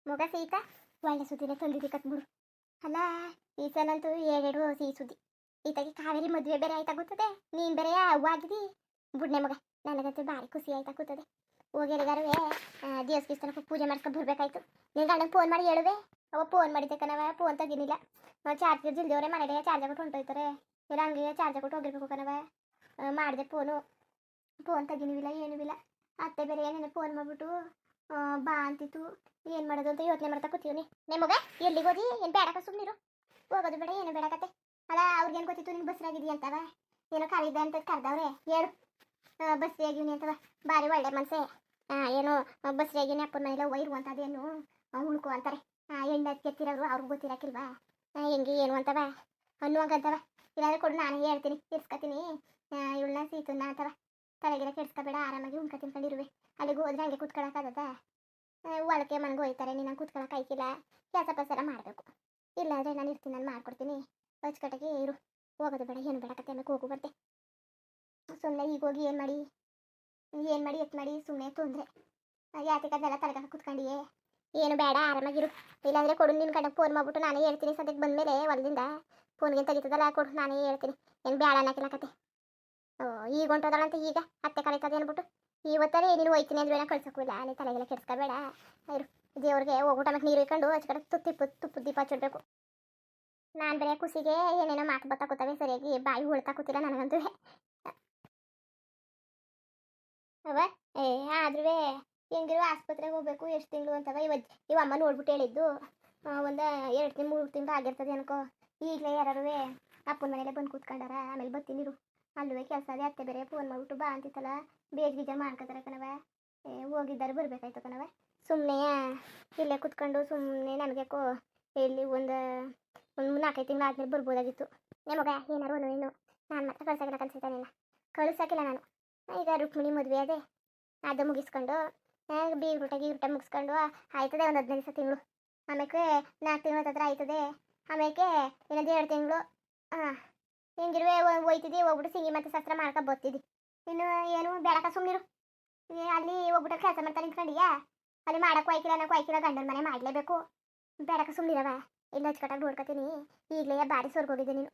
ಮೊಗ ಸೀತಾ ಒಳ್ಳೆ ಸುದ್ದಿನೇ ತಂದಿದ್ದಿ ಕತ್ಬಿಡು. ಅಲ್ಲ ಈ ಸಲಂತೂ ಏಳೆರಡು ಸಿಹಿ ಸುದ್ದಿ. ಈತಾಗಿ ಕಾವೇರಿ ಮದುವೆ ಬೇರೆ ಆಯ್ತಾ ಗೊತ್ತದೆ. ನೀನ್ ಬೇರೆ ಅವ್ವ ಆಗಿದಿ ಬುಡ್ನೆ ಮಗ. ನನಗಂತೂ ಭಾರಿ ಖುಷಿ ಆಯ್ತಾ ಕೂತದೆ. ಹೋಗಿ ಎಲ್ಲಿಗಾರುವೆ ದೇವಸ್ಥಾನಕ್ಕೆ ಪೂಜೆ ಮಾಡ್ಕೊಂಡು ಬರ್ಬೇಕಾಯ್ತು. ನಿನ್ ಗಂಡಂಗೆ ಫೋನ್ ಮಾಡಿ ಹೇಳುವೆ. ಅವ ಫೋನ್ ಮಾಡಿದ್ದೆ ಕಣವ, ಫೋನ್ ತೆಗಿನಿಲ್ಲ. ಚಾರ್ಜರ್ ಜಿಲ್ದೇವ್ರೆ ಮನೆಗೆ ಚಾರ್ಜರ್ ಕೊಟ್ಟು ಹೊಂಟೋಯ್ತಾರೆ. ಇಲ್ಲ ಹಂಗೆ ಚಾರ್ಜರ್ ಕೊಟ್ಟು ಹೋಗಿರ್ಬೇಕು ಕಣವ. ಮಾಡಿದೆ ಫೋನ್ ತೆಗಿನಿವಿಲ್ಲ ಏನೂ ಇಲ್ಲ. ಅತ್ತೆ ಬೇರೆ ಏನೇನು ಫೋನ್ ಮಾಡ್ಬಿಟ್ಟು ಬಾ ಅಂತಿತ್ತು. ಏನು ಮಾಡೋದು ಅಂತ ಯೋಚನೆ ಮಾಡ್ತಾ ಕೂತೀವಿ. ನಿಮಗ ಎಲ್ಲಿಗೆ ಹೋದಿ? ಏನು ಬೇಡಕ ಸುಮ್ಮನಿರು. ಹೋಗೋದು ಬೇಡ ಏನು ಬೇಡಕತ್ತೆ. ಅಲ್ಲ ಅವ್ರಿಗೇನು ಗೊತ್ತಿತ್ತು ನಿನ್ಗೆ ಬಸ್ರಾಗಿದ್ದೀಯ ಅಂತವ. ಏನೋ ಕರೀದ ಅಂತ ಕರೆದವ್ರೆ ಹೇಳು. ಬಸ್ರಿಯಾಗಿವ್ನಿ ಅಂತವ. ಭಾರಿ ಒಳ್ಳೆ ಮನಸ್ಸೆ. ಏನು ಬಸ್ರಿಯಾಗಿವ್ನಿ ಅಪ್ಪನ ಮನೆಯಲ್ಲ ಇರುವಂಥದ್ದೇನು ಉಳ್ಕೊ ಅಂತಾರೆ. ಎಣ್ಣೆ ಕೆತ್ತಿರೋರು ಅವ್ರಿಗೆ ಗೊತ್ತಿರಕ್ಕಿಲ್ವಾ ಹೆಂಗೆ ಏನು ಅಂತವ ಅನ್ನುವಂಗಂತವ. ಇಲ್ಲಾಂದ್ರೆ ಕೊಡು ನಾನು ಹೇಳ್ತೀನಿ ಇರ್ಸ್ಕೊತೀನಿ ಇವಳನ್ನ ಸೀತನ್ನ ಅಂತವ. ತಲೆಗೆಲ್ಲ ಕೆಡ್ಸ್ಕೊಬೇಡ, ಆರಾಮಾಗಿ ಉಣ್ಕ ತಿನ್ಕೊಂಡಿರುವೆ. ಅಲ್ಲಿಗೆ ಹೋದ್ರೆ ಹಂಗೆ ಕೂತ್ಕೊಳ್ಳೋಕ್ಕಾಗದ? ಹೊಲಕ್ಕೆ ಮನೆಗೆ ಹೋಯ್ತಾರೆ, ನೀನು ಕೂತ್ಕೊಳ್ಳೋಕೆ ಆಯ್ಕಿಲ್ಲ. ಕೆಲಸ ಪಸರ ಮಾಡಬೇಕು. ಇಲ್ಲಾಂದರೆ ನಾನು ಇರ್ತೀನಿ, ನಾನು ಮಾಡ್ಕೊಡ್ತೀನಿ. ಅಚ್ಚುಕಟ್ಟಾಗಿ ಇರು. ಹೋಗೋದು ಬೇಡ ಏನು ಬೇಡಕತ್ತೆ. ಆಮೇಲೆ ಹೋಗು ಬರ್ತೆ. ಸುಮ್ಮನೆ ಈಗ ಹೋಗಿ ಏನು ಮಾಡಿ ಎತ್ತು ಮಾಡಿ ಸುಮ್ಮನೆ ತೊಂದರೆ. ಯಾತಕ್ಕದೆಲ್ಲ ತಲೆಗಾಕ ಕೂತ್ಕೊಂಡಿಯೇ? ಏನು ಬೇಡ, ಆರಾಮಾಗಿರು. ಇಲ್ಲಾಂದರೆ ಕೊಡು ನಿನ್ನ ಕಡೆ ಫೋನ್ ಮಾಡ್ಬಿಟ್ಟು ನಾನೇ ಹೇಳ್ತೀನಿ. ಸದ್ಯಕ್ಕೆ ಬಂದಮೇಲೆ ಹೊಲದಿಂದ ಫೋನ್ಗೆ ತೆಗಿತದಲ್ಲ ಕೊಡು, ನಾನೇ ಹೇಳ್ತೀನಿ. ಏನು ಬೇಡ ಅನ್ನಕ್ಕಿಲ್ಲಕತ್ತೆ. ಈಗ ಹೊಂಟೋದಳಂತ ಈಗ ಅತ್ತೆ ಕರೀತದೆ ಅಂದ್ಬಿಟ್ಟು ಇವತ್ತೇ ನೀನು ಹೋಯ್ತೀನಿ ಅಂದ್ರೆ ಕಳ್ಸೋಕ್ಕೂ ಇಲ್ಲ. ನೀನು ತಲೆಗೆಲ್ಲ ಕೆಡ್ಸ್ಕೋಬೇಡ. ಇರು. ದೇವ್ರಿಗೆ ಹೋಗ್ಬಿಟ್ಟು ಆಮೇಲೆ ನೀರು ಇಟ್ಕೊಂಡು ಅಚ್ಚಕಡೆ ತುಪ್ಪು ದೀಪ ಹಚ್ಚಿಡ್ಬೇಕು. ನಾನು ಬೇರೆ ಖುಷಿಗೆ ಏನೇನೋ ಮಾತು ಬತ್ತಾಕೂತವೆ, ಸರಿಯಾಗಿ ಬಾಯಿ ಉಳ್ತಾಕೂತಿಲ್ಲ ನನಗಂತೂ. ಅವ ಆದ್ರೂ ಹೆಂಗಿರೋ ಆಸ್ಪತ್ರೆಗೆ ಹೋಗ್ಬೇಕು. ಎಷ್ಟು ತಿಂಗಳು ಅಂತವ ಇವ ಅಮ್ಮ ನೋಡ್ಬಿಟ್ಟು ಹೇಳಿದ್ದು. ಒಂದು 2-3 ತಿಂಗಳು ಆಗಿರ್ತದೆ ಅನ್ಕೋ. ಈಗಲೇ ಯಾರು ಅಪ್ಪನ ಮನೇಲೆ ಬಂದು ಕೂತ್ಕೊಂಡಾರ. ಆಮೇಲೆ ಬರ್ತೀನಿರು. ಅಲ್ಲೂ ಕೆಲಸ ಅದೇ. ಅತ್ತೆ ಬೇರೆ ಫೋನ್ ಮಾಡ್ಬಿಟ್ಟು ಬಾ ಅಂತಿತ್ತಲ್ಲ, ಬೇಜ ಮಾಡ್ಕೋತಾರೆ ಕಣವ. ಹೋಗಿದ್ದಾರೆ ಬರಬೇಕಾಯ್ತು ಕಣವ. ಸುಮ್ಮನೆ ಇಲ್ಲೇ ಕೂತ್ಕೊಂಡು ಸುಮ್ಮನೆ ನನಗೇಕೋ ಇಲ್ಲಿ ಒಂದು 4-5 ತಿಂಗಳು ಆದ್ಮೇಲೆ ಬರ್ಬೋದಾಗಿತ್ತು. ನಿಮಗ ಏನಾರು ಏನು ನಾನು ಮಾತ್ರ ಕಳ್ಸೋಕಿಲ್ಲ ಕನ್ಸಿತಾನಿಲ್ಲ. ಕಳ್ಸೋಕಿಲ್ಲ ನಾನು. ಈಗ ರುಕ್ಮಿಣಿ ಮದುವೆ ಅದೇ ಅದು ಮುಗಿಸ್ಕೊಂಡು ಗೀರುಟ ಮುಗಿಸ್ಕೊಂಡು ಆಯ್ತದೆ ಒಂದು 15 ತಿಂಗಳು. ಆಮೇಲೆ 4 ತಿಂಗಳು ಹತ್ರ ಆಯ್ತದೆ. ಆಮೇಲೆ ಇನ್ನೊಂದು 2 ತಿಂಗಳು ಹಿಂಗಿರುವೆ ಹೋಯ್ತಿದ್ದಿ. ಹೋಗ್ಬಿಟ್ಟು ಸಿಂಗಿ ಮತ್ತು ಶಸ್ತ್ರ ಮಾಡ್ಕೊ ಬರ್ತಿದ್ದಿ. ಇನ್ನು ಏನು ಬೇಡಕ ಸುಮ್ಮನಿರು. ಅಲ್ಲಿ ಹೋಗ್ಬಿಟ್ಟು ಕೆಲಸ ಮಾಡ್ತಾ ನಿಂತ್ಕೊಂಡಿಯಾ? ಅಲ್ಲಿ ಮಾಡೋಕ್ಕೂ ಆಯ್ಕಿಲ್ಲ, ಅನ್ನೋಕ್ಕೂ ಆಯ್ಕಿಲ್ಲ. ಗಂಡನ ಮನೆ ಮಾಡಲೇಬೇಕು. ಬೇಡಕ ಸುಮ್ಮನಿರವ. ಇಲ್ಲ ಹಚ್ಕಟ್ಟಾಗಿ ನೋಡ್ಕೊತೀನಿ. ಈಗಲೇ ಭಾರಿ ಸ್ವರ್ಗೋಗಿದ್ದೆ ನೀನು.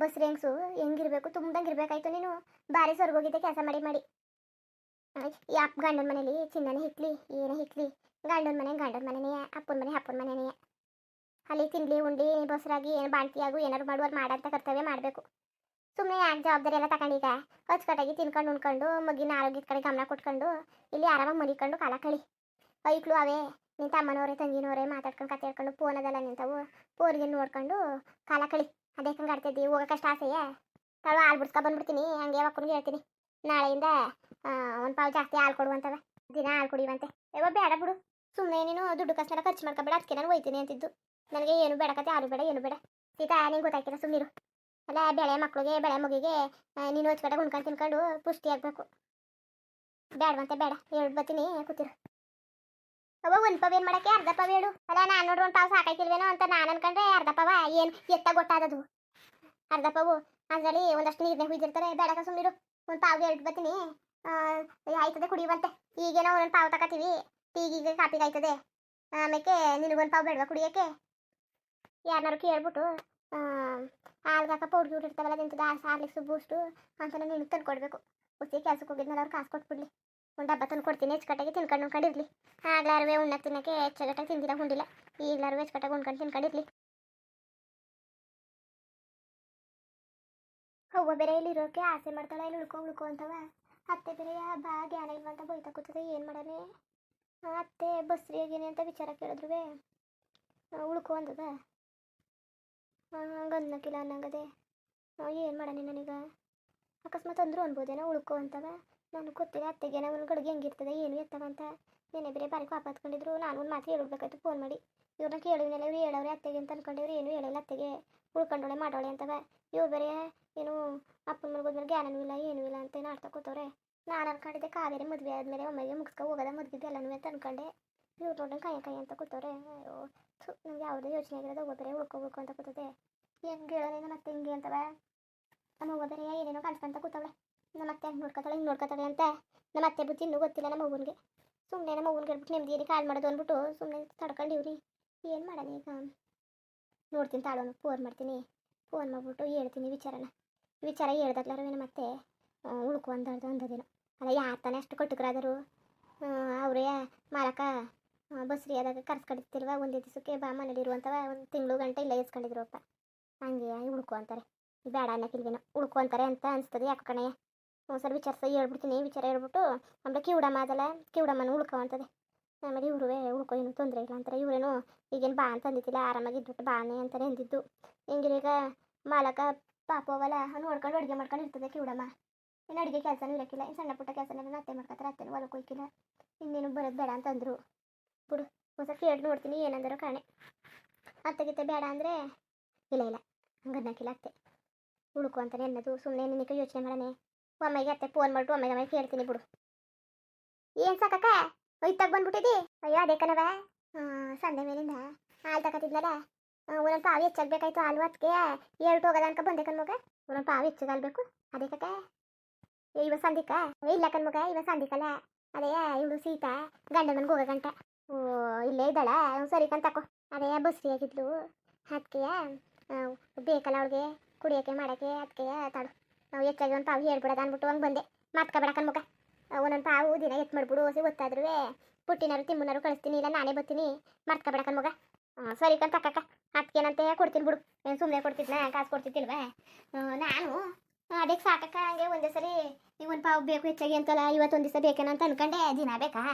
ಬಸ್ರಿ ಹೆಂಗ್ಸು ಹೆಂಗಿರ್ಬೇಕು ತುಂಬ್ದಂಗೆ ಇರ್ಬೇಕಾಯ್ತು ನೀನು. ಭಾರಿ ಸ್ವರ್ಗೋಗಿದ್ದೆ ಕೆಲಸ ಮಾಡಿ. ಯಾಪ್ ಗಂಡನ ಮನೇಲಿ ಚಿನ್ನನೇ ಹಿಕ್ಲಿ ಏನೇ ಹಿಕ್ಲಿ, ಗಂಡನ ಮನೆನೇ, ಅಪ್ಪನ ಮನೆನೇ. ಅಲ್ಲಿ ತಿನ್ಲಿ ಉಂಡ್ಲಿ ಬಸ್ರಾಗಿ ಏನು ಬಾಣ್ತಿಯಾಗು ಏನಾರು ಮಾಡುವ ಮಾಡಂತ ಕರ್ತವ್ಯ ಮಾಡಬೇಕು. ಸುಮ್ಮನೆ ಯಾಕೆ ಜವಾಬ್ದಾರಿ ಎಲ್ಲ ತಗೊಂಡೀಗ ಅಚ್ಚುಕಟ್ಟಾಗಿ ತಿನ್ಕೊಂಡು ಉಣ್ಕೊಂಡು ಮಗಿನ ಆರೋಗ್ಯದ ಕಡೆ ಗಮನ ಕೊಟ್ಕೊಂಡು ಇಲ್ಲಿ ಆರಾಮಾಗಿ ಮರಿಕೊಂಡು ಕಾಲ ಕಳಿ. ಐಕ್ಳು ಅವೇ ನಿನ್ನ ತಮ್ಮನವರೇ ತಂಗಿನವರೇ ಮಾತಾಡ್ಕೊಂಡು ಕತೆ ಹೇಳ್ಕೊಂಡು ಫೋನ್ ಅದೆಲ್ಲ ನಿಂತವು. ಫೋನ್ಗೆ ನೋಡ್ಕೊಂಡು ಕಾಲ ಕಳಿ. ಅದೇ ಕಂಗೆ ಆಡ್ತಿದ್ದಿ. ಹೋಗೋಕಷ್ಟ ಆಸೆಯೇ ತಾಳು ಹಾಲು ಬಿಡ್ಸ್ಕೊ ಬಂದ್ಬಿಡ್ತೀನಿ. ಹಂಗೆ ಅಕ್ಕನಿಗೆ ಹೇಳ್ತೀನಿ ನಾಳೆಯಿಂದ ಒಂದು ಪಾವು ಜಾಸ್ತಿ ಹಾಲು ಕೊಡುವಂತವ. ದಿನ ಹಾಲು ಕುಡಿಯುವಂತೆ. ಬೇಡ ಬಿಡು. ಸುಮ್ಮನೆ ನೀನು ದುಡ್ಡು ಕಷ್ಟನೆಲ್ಲ ಖರ್ಚು ಮಾಡ್ಕೊಬೇಡ. ಅದಕ್ಕೆ ನಾನು ಹೋಯ್ತೀನಿ ಅಂತಿದ್ದು. ನನಗೆ ಏನು ಬೇಡಕತ್ತೆ, ಯಾರು ಬೇಡ ಏನು ಬೇಡ. ಸೀತಾ ನೀನು ಗೊತ್ತಾಯ್ತಿಲ್ಲ ಸುಮ್ಮನಿರು. ಅಲ್ಲ ಬೆಳೆ ಮಕ್ಕಳಿಗೆ ಬೆಳೆ ಮಗಿಗೆ ನೀನು ಹೊಚ್ಕಡೆ ಉಣ್ಕೊಂಡು ತಿನ್ಕೊಂಡು ಪುಷ್ಟಿ ಆಗಬೇಕು. ಬೇಡವಂತೆ ಬೇಡ. ಹೇಳಿ ಬರ್ತೀನಿ ಕೂತಿರು. ಅವ ಒಂದು ಪವ ಏನು ಮಾಡೋಕ್ಕೆ ಅರ್ಧ ಪವ ಹೇಳು. ಅಲ್ಲ ನಾನು ನೋಡ್ರಿ ಒಂದು ಪಾವು ಸಾಕಾಯ್ತಿಲ್ವೇನೋ ಅಂತ ನಾನು ಅನ್ಕೊಂಡ್ರೆ ಅರ್ಧ ಪವ ಏನು ಎತ್ತ ಗೊತ್ತಾದದು. ಅರ್ಧ ಪವು ಅದರಲ್ಲಿ ಒಂದಷ್ಟು ನೀರನ್ನೇ ಹುಯ್ದಿರ್ತಾರೆ. ಬೇಡಕ ಸುಮ್ಮನಿರು. ಒಂದು ಪಾವು ಹೇಳ್ಬಿಟ್ಟು ಬರ್ತೀನಿ. ಆಯ್ತದೆ ಕುಡಿಯುವಂತೆ. ಈಗೇನೋ ಒಂದೊಂದು ಪಾವು ತಗೋತೀವಿ. ಟೀಗಿಗೆ ಕಾಪಿಗೆ ಆಯ್ತದೆ. ಆಮೇಲೆ ನಿನಗೊಂದು ಪಾವು ಬೇಡವಾ ಕುಡಿಯೋಕ್ಕೆ? ಯಾರನ್ನಾರು ಕೇಳ್ಬಿಟ್ಟು ಹಾಲ್ಗಾಕ ಪೌಡ್ರ್ ಇರ್ತಾವಲ್ಲ ನಿಂತದ ಹಾರ್ಲಿಕ್ಸು ಬೂಸ್ಟು ಅಂತ ನಿನಗೆ ತಂದು ಕೊಡಬೇಕು. ಹುಸಿ ಕೆಲ್ಸಕ್ಕೆ ಹೋಗಿದ್ಮೇಲೆ ಅವ್ರು ಕಾಸು ಕೊಟ್ಬಿಡ್ಲಿ. ಒಂದು ಡಬ್ಬ ತಂದು ಕೊಡ್ತೀನಿ. ಹೆಚ್ಚುಕಟ್ಟಾಗಿ ತಿನ್ಕೊಂಡಿರ್ಲಿ. ಆಗ್ಲಾರುವೆ ಉಣ್ಣಕ್ಕೆ ತಿನ್ನೋಕ್ಕೆ ಹೆಚ್ಚಗಟ್ಟಾಗಿ ತಿಂದಿಲ್ಲ ಉಂಡಿಲ್ಲ. ಈಗಲಾರು ಹೆಚ್ಚುಕಟ್ಟಾಗಿ ಉಣ್ಕೊಂಡು ತಿನ್ಕೊಂಡಿರ್ಲಿ. ಅವ್ವ ಬೇರೆ ಇಲ್ಲಿ ಇರೋಕ್ಕೆ ಆಸೆ ಮಾಡ್ತಾಳೆ. ಇಲ್ಲಿ ಉಳ್ಕೊ ಅಂತವ. ಅತ್ತೆ ಬೇರೆ ಬಾ ಜ್ಞಾನ ಇಲ್ವಂತ ಬೈತಾ ಕೂತದೆ. ಏನು ಮಾಡಾನೆ ಅತ್ತೆ ಬಸ್ರಿ ಆಗೇನೆ ಅಂತ ವಿಚಾರ ಕೇಳಿದ್ರುವೆ ಉಳ್ಕೊ ಅಂತದ. ಗಂಧಕ್ಕಿಲ್ಲ ಅನ್ನಂಗದೆ. ಏನು ಮಾಡಾನೆ ನನಗ? ಅಕಸ್ಮಾತ್ ಅಂದರೂ ಅನ್ಬೋದೇನೋ ಉಳ್ಕೊ ಅಂತವ. ನನಗೆ ಗೊತ್ತಿಲ್ಲ ಅತ್ತೆಗೆ ಒಂದು ಗಡಿಗೆ ಹೆಂಗಿರ್ತದೆ ಏನು ಎತ್ತವಂತ. ನೆನೆ ಬೇರೆ ಬಾರಿ ಕಾಪ ಹತ್ಕೊಂಡಿದ್ರು. ನಾನು ಒಂದು ಮಾತು ಹೇಳ್ಬೇಕಾಯ್ತು ಫೋನ್ ಮಾಡಿ. ಇವ್ರನ್ನ ಕೇಳಿದ್ಮೇಲೆ ಇವ್ರು ಹೇಳವ್ರೆ ಅತ್ತೆಗೆ ಅಂತ ಅನ್ಕೊಂಡಿವ್ರು. ಏನು ಹೇಳಿಲ್ಲ ಅತ್ತೆಗೆ. ಉಳ್ಕೊಂಡೋಳೆ ಮಾಡೋಳೆ ಅಂತವ. ಇವ್ರು ಬೇರೆ ಏನು ಅಪ್ಪನ ಮನೆಗೆ ಹೋದ್ಮೇಲೆ ಜ್ಞಾನವೂ ಇಲ್ಲ ಏನೂ ಇಲ್ಲ ಅಂತ ಏನು ಆಡ್ತಾ ಕೂತವ್ರೆ. ನಾನು ಅನ್ಕೊಂಡಿದ್ದೆ ಕಾವೇರಿ ಮದುವೆ ಆದಮೇಲೆ ಒಮ್ಮೆಗೆ ಮುಗಿಸ್ಕೊ ಹೋಗೋದ ಮದ್ಗಿದ್ದು ಎಲ್ಲನೂ ಅಂತ ಅನ್ಕೊಂಡೆ. ಇವ್ರು ನೋಡ್ದಂಗೆ ಕೈ ಅಂತ ಕೂತವ್ರೆ. ಅಯ್ಯೋ ನಂಗೆ ಯಾವುದೇ ಯೋಚನೆ ಆಗಿರೋದು ಒಬ್ಬ ಬೇರೆ ಉಳ್ಕೊ ಅಂತ ಕೂತದೆ. ಹೆಂಗೆ ಹೇಳೋಣ ನಮ್ಮ ಅತ್ತೆ ಹಿಂಗೆ ಅಂತವ. ನಮ್ಮ ಅವ್ವ ಬೇರೆ ಏನೇನೋ ಕಾಣಿಸ್ಕೊಂತ ಕೂತವಳೆ. ನಮ್ಮ ಅತ್ತೆ ಹಂಗೆ ನೋಡ್ಕೊತಾಳೆ ಹಿಂಗೆ ನೋಡ್ಕೊತಾಳೆ ಅಂತ. ನಮ್ಮ ಅತ್ತೆ ಬುದ್ಧಿ ಇನ್ನೂ ಗೊತ್ತಿಲ್ಲ ನಮ್ಮ ಅವ್ವನಿಗೆ. ಸುಮ್ಮನೆ ನಮ್ಮ ಮಗುನ ಹೇಳ್ಬಿಟ್ಟು ನೆಮ್ಮದಿಯಲ್ಲಿ ಕಾಲ್ ಮಾಡೋದು ಅಂದ್ಬಿಟ್ಟು ಸುಮ್ಮನೆ ತಡ್ಕೊಂಡಿವ್ರಿ. ಏನು ಮಾಡೋಣ ಈಗ? ನೋಡ್ತೀನಿ ತಾಳೋನು, ಫೋನ್ ಮಾಡ್ತೀನಿ. ಫೋನ್ ಮಾಡಿಬಿಟ್ಟು ಹೇಳ್ತೀನಿ ವಿಚಾರ ಹೇಳ್ದಾಗ್ಲಾರವೇನು ಮತ್ತೆ ಉಳ್ಕೊ ಅಂದದೇನು. ಅಲ್ಲ ಯಾರು ತಾನೇ ಅಷ್ಟು ಕಟ್ಟುಕರಾದರು ಅವರೇ ಮಾಲಕ ಬಸ್ರಿ ಆದಾಗ ಕರ್ಸ್ಕೊಂಡಿರ್ತಿಲ್ವ, ಒಂದೇ ದಿವಸಕ್ಕೆ ಬಾ ಮನೇಲಿ ಇರುವಂಥವ ಒಂದು ತಿಂಗಳು ಗಂಟೆ ಇಲ್ಲ ಎಸ್ಕೊಂಡಿದ್ರು ಅಪ್ಪ. ಹಂಗೆ ಉಳ್ಕೊ ಅಂತಾರೆ, ಬೇಡ ಅನ್ನೋಕ್ಕಿಲ್ವೇನೋ ಉಳ್ಕೊ ಅಂತಾರೆ ಅಂತ ಅನಿಸ್ತದೆ ಯಾಕೆ ಕಣೆ. ಸರಿ ಹೇಳ್ಬಿಡ್ತೀನಿ. ವಿಚಾರ ಹೇಳ್ಬಿಟ್ಟು ಆಮೇಲೆ ಕಿವುಡಮ್ಮ ಅದಲ್ಲ, ಕಿವುಡಮ್ಮನ ಉಳ್ಕೊ ಅಂತದೆ. ಆಮೇಲೆ ಇವ್ರೂ ಉಳ್ಕೊ ಏನು ತೊಂದರೆ ಇಲ್ಲ ಅಂತಾರೆ. ಇವರೇನು ಈಗೇನು ಬಾ ಅಂತ ಅಂದಿದ್ದಿಲ್ಲ, ಆರಾಮಾಗಿ ಇದ್ಬಿಟ್ಟು ಬಾನೆ ಅಂತಲೇ ಅಂದಿದ್ದು. ಹೆಂಗಿರೀಗ ಮಾಲಕ ಪಾಪವಲ್ಲ ನೋಡ್ಕೊಂಡು ಅಡುಗೆ ಮಾಡ್ಕೊಂಡು ಇರ್ತದೆ ಕಿವುಡಮ್ಮ. ಇನ್ನು ಅಡುಗೆ ಕೆಲಸನೂ ಇರೋಕ್ಕಿಲ್ಲ, ಇನ್ನು ಸಣ್ಣ ಪುಟ್ಟ ಕೆಲಸನೆಲ್ಲ ಅತ್ತೆ ಮಾಡ್ಕೊತಾರೆ, ಅತ್ತೆನೂ ಹೊಲಕ್ಕೆ ಹೋಯ್ಕಿಲ್ಲ. ಇನ್ನೇನು ಬರೋದು ಬೇಡ ಅಂತಂದರು. ಬಿಡು ಒಂದ್ಸಲ ಕೇಳಿ ನೋಡ್ತೀನಿ ಏನಂದರೂ ಕಾಣೆ. ಅತ್ತೆಗಿತ್ತೆ ಬೇಡ ಅಂದರೆ ಇಲ್ಲ ಹಂಗನ್ನಕ್ಕಿಲ್ಲ, ಅತ್ತೆ ಉಳ್ಕೊ ಅಂತಾನೆ ಅನ್ನೋದು. ಸುಮ್ಮನೆ ನಿನಗೆ ಯೋಚನೆ ಮಾಡೋಣ. ಒಮ್ಮೆಗೆ ಅತ್ತೆ ಫೋನ್ ಮಾಡಿಬಿಟ್ಟು ಒಮ್ಮೆಗೆ ಕೇಳ್ತೀನಿ ಬಿಡು. ಏನು ಸಾಕಕ್ಕ ಇತ್ತಾಗ ಬಂದ್ಬಿಟ್ಟಿದ್ದಿ? ಅಯ್ಯೋ ಅದೇ ಕಣವ, ಸಂಡೆ ಮೇಲಿಂದ ಹಾಲು ತಗೋತಿದ್ಲಲ್ಲ, ಒಂದೊಂದು ಪಾವು ಹೆಚ್ಚಾಗಬೇಕಾಯ್ತು ಹಾಲು. ಅದಕ್ಕೆ ಹೇಳ್ತು ಹೋಗೋದ ಅನ್ಕ ಬಂದೆ ಕಣ್ಮಗ. ಒಂದೊಂದು ಪಾವು ಹೆಚ್ಚಾಗಲ್ಬೇಕು ಅದೇ ಕಕ್ಕ. ಇವ ಸಂದಿಕ ಇಲ್ಲ ಕಣ್ಮಗ, ಇವ ಸಂದಿಕಲ್ಲ, ಅದೇ ಇವಳು ಸೀತಾ ಗಂಡ ಮನ್ಗೆ ಹೋಗೋ ಗಂಟ. ಓ ಇಲ್ಲೇ ಇದ್ದಾಳ, ಸರಿ ತಕೋ. ಅದೇ ಬಸ್ರಿ ಆಗಿದ್ಲು, ಅದಕ್ಕೆ ಬೇಕಲ್ಲ ಅವಳಿಗೆ ಕುಡಿಯೋಕ್ಕೆ ಮಾಡೋಕ್ಕೆ, ಅದಕ್ಕೆ ತಾಳು ನಾವು ಹೆಚ್ಚಾಗಿ ಒಂದು ಪಾವು ಹೇಳ್ಬಿಡೋದು ಅಂದ್ಬಿಟ್ಟು ಹಂಗೆ ಬಂದೆ. ಮಾತ್ಕೊಬೇಡ ಕಣ್ಮಗ, ಒಂದೊಂದು ಪಾವು ದಿನ ಎತ್ತು ಮಾಡ್ಬಿಡು. ಗೊತ್ತಾದ್ರೂ ಪುಟ್ಟಿನಾರು ತಿಮ್ಮನಾರು ಕಳಿಸ್ತೀನಿ, ಇಲ್ಲ ನಾನೇ ಬರ್ತೀನಿ. ಮರ್ತ್ಕೊಬೇಡ ಕಣ್ಮಗ. ಸರಿ ತಕ್ಕಕ್ಕ, ಅದಕ್ಕೇನಂತೆ ಕೊಡ್ತೀನಿ ಬಿಡು. ಏನು ಸುಮ್ಮನೆ ಕೊಡ್ತಿದ್ನ, ಕಾಸು ಕೊಡ್ತಿದ್ದಿಲ್ವಾ ನಾನು? ಅದಕ್ಕೆ ಸಾಕಕ್ಕ, ಹಂಗೆ ಒಂದೇ ಸರಿ ನೀವು ಒಂದು ಪಾವು ಬೇಕು ಹೆಚ್ಚಾಗಿ ಅಂತಲ್ಲ, ಇವತ್ತೊಂದು ದಿವಸ ಬೇಕೇನೋ ಅಂತ ಅನ್ಕೊಂಡೆ, ದಿನ ಬೇಕಾ?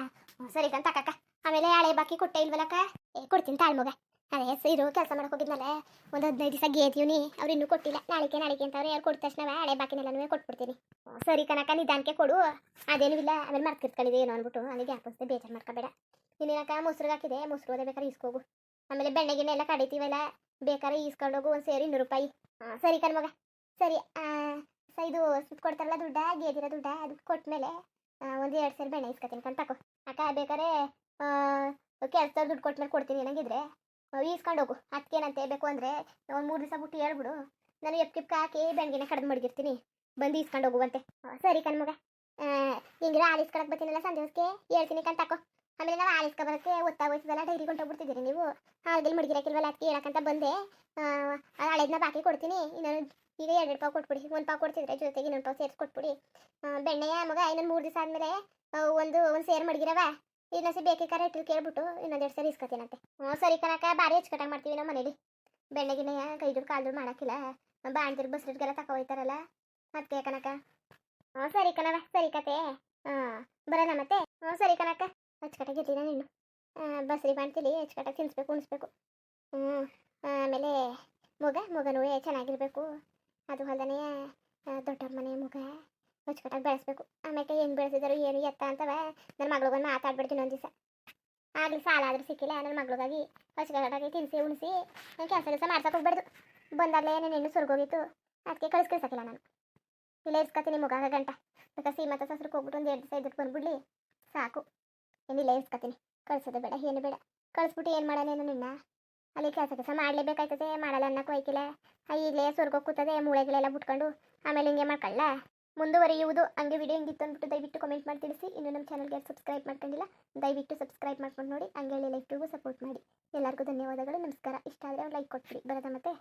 ಸರಿ ತಕ್ಕಕ್ಕ. ಆಮೇಲೆ ಹಳೆ ಬಾಕಿ ಕೊಟ್ಟೆ ಇಲ್ವಲ್ಲಕ್ಕ? ಕೊಡ್ತೀನಿ ತಾಳ್ಮಗ. ಅದೇ ಇರು ಕೆಲಸ ಮಾಡಕ್ಕೆ ಹೋಗಿದ್ನಲ್ಲ, ಒಂದು 15 ದಿವಸ ಗೇತೀವ್ನಿ, ಅವ್ರು ಇನ್ನೂ ಕೊಟ್ಟಿಲ್ಲ. ನಾಳೆಗೆ ಅಂತವ್ರು, ಯಾರು ಕೊಟ್ಟ ತಕ್ಷಣ ಹಳೆ ಬಾಕಿನೆಲ್ಲನೂ ಕೊಟ್ಬಿಡ್ತೀನಿ. ಸರಿ ಕನಕ, ನಿಧಾನಕ್ಕೆ ಕೊಡು, ಅದೇನೂ ಇಲ್ಲ. ಆಮೇಲೆ ಮರ್ತಿರ್ಕೊಂಡಿದೆ ಏನೋ ಅಂದ್ಬಿಟ್ಟು ಹಂಗೆ ಗ್ಯಾಪ್ ಅನ್ಸುತ್ತೆ, ಬೇಜಾರು ಮಾಡ್ಕೋಬೇಡ. ಇನ್ನೇನಕ್ಕ ಮೊಸರು ಹಾಕಿದೆ, ಮೊಸರು ಅದೇ ಬೇಕಾದ್ರೆ ಈಸ್ಕೋಗು. ಆಮೇಲೆ ಬೆಣ್ಣೆಗಿಣ್ಣೆ ಎಲ್ಲ ಕಡಿತೀವಲ್ಲ, ಬೇಕಾದ್ರೆ ಈಸ್ಕೊಂಡೋಗು, ಒಂದು ಸೇರಿ 200 ರೂಪಾಯಿ. ಸರಿ ಕಣ್ಮಗ. ಸರಿ ಇದು ಕೊಡ್ತಾರಲ್ಲ ದುಡ್ಡ, ಗೇದಿರೋ ದುಡ್ಡ, ಅದು ಕೊಟ್ಮೇಲೆ ಒಂದು 2 ಸೇರು ಬೆಣ್ಣೆ ಇಸ್ಕೊತೀನಿ ತಕೋ. ಅಕ್ಕ ಬೇಕಾದ್ರೆ ಕೆಲಸದವ್ರು ದುಡ್ಡು ಕೊಟ್ಮೇಲೆ ಕೊಡ್ತೀನಿ ಏನಾಗಿದ್ರೆ ಈಸ್ಕೊಂಡು ಹೋಗು. ಅದಕ್ಕೇನಂತೆ ಬೇಕು ಅಂದರೆ ಒಂದು 3 ದಿವಸ ಬಿಟ್ಟು ಹೇಳ್ಬಿಡು, ನಾನು ಎಪ್ಕಿಪ್ಕ ಹಾಕಿ ಬೆಣ್ಣೆಗಿನ ಕಡ್ದು ಮಡಗಿರ್ತೀನಿ, ಬಂದು ಈಸ್ಕೊಂಡು ಹೋಗುವಂತೆ. ಸರಿ ಕಣ್ಮಗ. ಹಿಂಗಿರೋ ಹಾಲು ಇಸ್ಕೊಳಕ್ಕೆ ಬರ್ತೀನಲ್ಲ ಸಂಜೆ ಹೊತ್ತಿಗೆ ಹೇಳ್ತೀನಿ ತಕೋ. ಆಮೇಲೆ ನಾವು ಹಾಲು ಇಸ್ಕೊಬರೋಕ್ಕೆ ಒತ್ತಾಗೋಯ್ತದಲ್ಲ, ಡೈರಿ ಹೊಂಟೋಗ್ಬಿಡ್ತಿದ್ದೀರಿ ನೀವು, ಹಾಲ್ಗೆಲ್ಲಿ ಮಡಗಿರಕ್ಕಿಲ್ವಲ್ಲ, ಅದಕ್ಕೆ ಹೇಳಕ್ಕಂತ ಬಂದೆ. ಹಳೆದನ್ನ ಬಾಕಿ ಕೊಡ್ತೀನಿ. ಇನ್ನೊಂದು ಈಗ 2 ಪಾವು ಕೊಟ್ಬಿಡಿ, 1 ಪಾವು ಕೊಡ್ತಿದ್ರೆ ಜೊತೆಗೆ ಇನ್ನೊಂದು ಪಾವು ಸೇರಿಸಿ ಕೊಟ್ಬಿಡಿ. ಬೆಣ್ಣೆಯ ಮಗ ಇನ್ನೊಂದು 3 ದಿವಸ ಆದಮೇಲೆ ಒಂದು ಸೇರು ಮಡಗಿರವ, ಇನ್ನೊಂದು ಬೇಕಾರೆ ಇಟ್ಟು ಕೇಳ್ಬಿಟ್ಟು ಇನ್ನೊಂದು 2 ಸೇರು ಇಸ್ಕೊತೀನಂತೆ. ಸರಿ ಕನಕ, ಭಾರಿ ಹೆಚ್ಚುಕಟ್ಟಾಗಿ ಮಾಡ್ತೀವಿ ನಮ್ಮ ಮನೇಲಿ. ಬೆಣ್ಣೆಗಿನೆಯ ಕೈ ದುಡ್ಡು ಕಾಲು ದುಡ್ಡು ಮಾಡೋಕ್ಕಿಲ್ಲ, ಬಾಣ್ತಿರು ಬಸ್ರಿಗೆಲ್ಲ ತಗೋ ಹೋಯ್ತಾರಲ್ಲ, ಅದಕ್ಕೆ ಕನಕ. ಸರಿ ಕಣವ, ಸರಿ ಕತೆ. ಬರೋಣ ಮತ್ತೆ. ಸರಿ ಕನಕ, ಅಚ್ಚುಕಟ್ಟಾಗಿರ್ತೀನ ನೀನು. ಬಸ್ರಿ ಬಾಣ್ತಿಲಿ ಅಚ್ಚುಕಟ್ಟಾಗಿ ತಿನ್ನಿಸ್ಬೇಕು, ಉಣಿಸ್ಬೇಕು. ಆಮೇಲೆ ಮಗನೂ ಚೆನ್ನಾಗಿರ್ಬೇಕು. ಅದು ಹೊಲ್ದನೇ ದೊಡ್ಡವ್ರ ಮನೆ ಮಗ ಅಚ್ಚುಕಟ್ಟಾಗಿ ಬೆಳೆಸ್ಬೇಕು. ಆಮೇಲೆ ಹೆಂಗೆ ಬೆಳೆಸಿದಾರು ಏನು ಎತ್ತ ಅಂತವ ನನ್ನ ಮಗಳಿಗೊಂದು ಮಾತಾಡ್ಬಿಡ್ತೀನಿ ಒಂದು ದಿವಸ. ಆಗಲಿ ಸಾಲ ಆದರೂ ಸಿಕ್ಕಿಲ್ಲ, ನನ್ನ ಮಗಳಿಗಾಗಿ ಅಚ್ಚುಕಟ್ಟಾಗಿ ತಿನ್ನಿಸಿ ಉಣಿಸಿ ಕೆಲಸ ಮಾಡ್ಸಕ್ಕೆ ಹೋಗ್ಬಾರ್ದು. ಬಂದಾಗಲೇ ನಾನು ಹೆಣ್ಣು ಸುರ್ಗೋಗಿತ್ತು, ಅದಕ್ಕೆ ಕಳಿಸ್ಕಿಲ್ಲ ನಾನು. ಇಲ್ಲ ಇಸ್ಕೊತೀನಿ ಮಗ ಗಂಟ. ಬೇಕಾದ್ರೆ ಸೀಮಂತ ಸಸ್ರಕ್ಕೆ ಹೋಗ್ಬಿಟ್ಟು ಒಂದು 2 ದಿವಸ ಇದ್ಬಿಟ್ಟು ಬಂದ್ಬಿಡ್ಲಿ ಸಾಕು. ಏನಿಲ್ಲ ಇಸ್ಕೊತೀನಿ, ಕಳ್ಸೋದು ಬೇಡ ಏನು ಬೇಡ. ಕಳಿಸ್ಬಿಟ್ಟು ಏನು ಮಾಡೋಣ ನಿನ್ನ? ಅಲ್ಲಿ ಕೆಲಸ ಮಾಡಲೇಬೇಕಾಯ್ತದೆ, ಮಾಡಲ್ಲ ಅನ್ನಕ್ಕೆ ಹೋಯ್ಕಿಲ್ಲ. ಈಗಲೇ ಸ್ವರ್ಗೋಗಿ ಕೂತದೆ, ಮೂಳೆಗಳೆಲ್ಲ ಬಿಟ್ಕೊಂಡು ಆಮೇಲೆ ಹಿಂಗೆ ಮಾಡ್ಕೊಳ್ಳ ಮುಂದುವರಿಯುವುದು. ಹಂಗೆ ವಿಡಿಯೋ ಹಿಂಗಿತ್ತು ಅಂದ್ಬಿಟ್ಟು ದಯವಿಟ್ಟು ಕಮೆಂಟ್ ಮಾಡಿ ತಿಳಿಸಿ. ಇನ್ನು ನಮ್ಮ ಚಾನಲ್ಗೆ ಸಬ್ಸ್ಕ್ರೈಬ್ ಮಾಡ್ಕೊಂಡಿಲ್ಲ, ದಯವಿಟ್ಟು ಸಬ್ಸ್ಕ್ರೈಬ್ ಮಾಡ್ಕೊಂಡು ನೋಡಿ. ಹಂಗೆ ಲೈಕ್ಗೂ ಸಪೋರ್ಟ್ ಮಾಡಿ. ಎಲ್ಲರಿಗೂ ಧನ್ಯವಾದಗಳು, ನಮಸ್ಕಾರ. ಇಷ್ಟ ಆದರೆ ಒಂದು ಲೈಕ್ ಕೊಟ್ಬಿಡಿ. ಬರೋದ ಮತ್ತೆ.